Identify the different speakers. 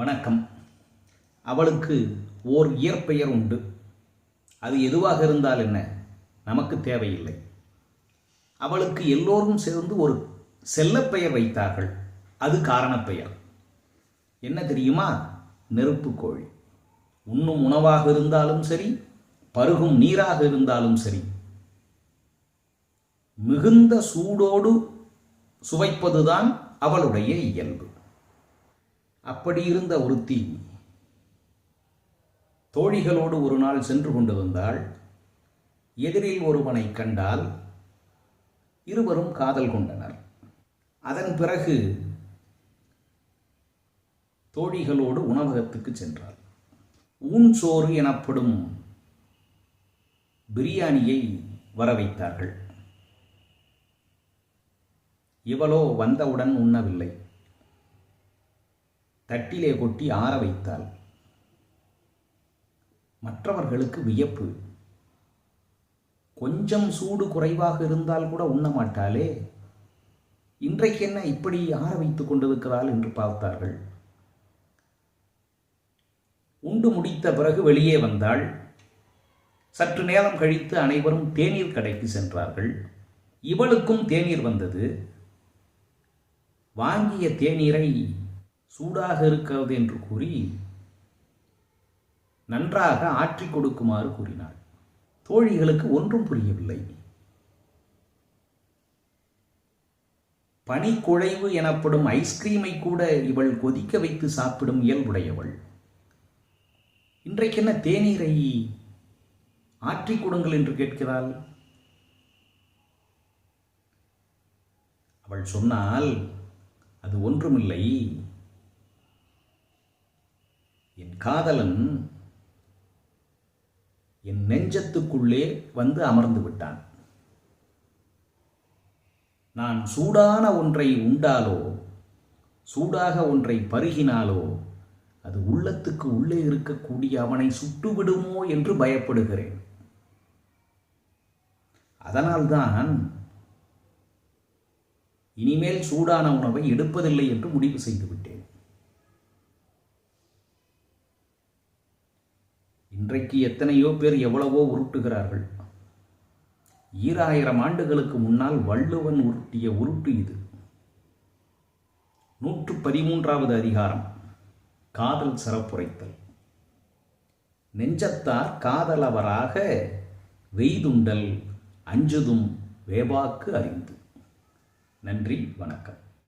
Speaker 1: வணக்கம். அவளுக்கு ஓர் இயற்பெயர் உண்டு. அது எதுவாக இருந்தால் என்ன, நமக்கு தேவையில்லை. அவளுக்கு எல்லோரும் சேர்ந்து ஒரு செல்லப்பெயர் வைத்தார்கள். அது காரணப்பெயர். என்ன தெரியுமா? நெருப்பு கோழி. உண்ணும் உணவாக இருந்தாலும் சரி, பருகும் நீராக இருந்தாலும் சரி, மிகுந்த சூடோடு சுவைப்பதுதான் அவளுடைய இயல்பு. அப்படி இருந்த ஒருத்தி தோழிகளோடு ஒரு நாள் சென்று கொண்டிருந்தாள். எதிரில் ஒருவனை கண்டால் இருவரும் காதல் கொண்டனர். அதன் பிறகு தோழிகளோடு உணவகத்துக்கு சென்றாள். ஊன்சோறு எனப்படும் பிரியாணியை வரவைத்தார்கள். இவளோ வந்தவுடன் உண்ணவில்லை. தட்டிலே கொட்டி ஆற வைத்தாள். மற்றவர்களுக்கு வியப்பு. கொஞ்சம் சூடு குறைவாக இருந்தால் கூட உண்ண மாட்டாளே, இன்றைக்கு என்ன இப்படி ஆற வைத்துக் கொண்டிருக்கிறாள் என்று பார்த்தார்கள். உண்டு முடித்த பிறகு வெளியே வந்தாள். சற்று நேரம் கழித்து அனைவரும் தேநீர் கடைக்கு சென்றார்கள். இவளுக்கும் தேநீர் வந்தது. வாங்கிய தேநீரை சூடாக இருக்கிறது என்று கூறி நன்றாக ஆற்றிக் கொடுக்குமாறு கூறினாள். தோழிகளுக்கு ஒன்றும் புரியவில்லை. பனிக்குழைவு எனப்படும் ஐஸ்கிரீமை கூட இவள் கொதிக்க வைத்து சாப்பிடும் இயல்புடையவள். இன்றைக்கென்ன தேநீரை ஆற்றிக் கொடுங்கள் என்று கேட்கிறாள். அவள் சொன்னால், அது ஒன்றுமில்லை, என் காதலன் என் நெஞ்சத்துக்குள்ளே வந்து அமர்ந்து விட்டான். நான் சூடான ஒன்றை உண்டாலோ, சூடாக ஒன்றை பருகினாலோ, அது உள்ளத்துக்கு உள்ளே இருக்கக்கூடிய அவனை சுட்டுவிடுமோ என்று பயப்படுகிறேன். அதனால்தான் இனிமேல் சூடான உணவை எடுப்பதில்லை என்று முடிவு செய்துவிட்டேன். இன்றைக்கு எத்தனையோ பேர் எவ்வளவோ உருட்டுகிறார்கள். 2000 ஆண்டுகளுக்கு முன்னால் வள்ளுவன் உருட்டிய உருட்டு இது. 113வது அதிகாரம், காதல் சிறப்புரைத்தல். நெஞ்சத்தார் காதலவராக வெய்துண்டல் அஞ்சுதும் வேவாக்கு அறிந்து. நன்றி, வணக்கம்.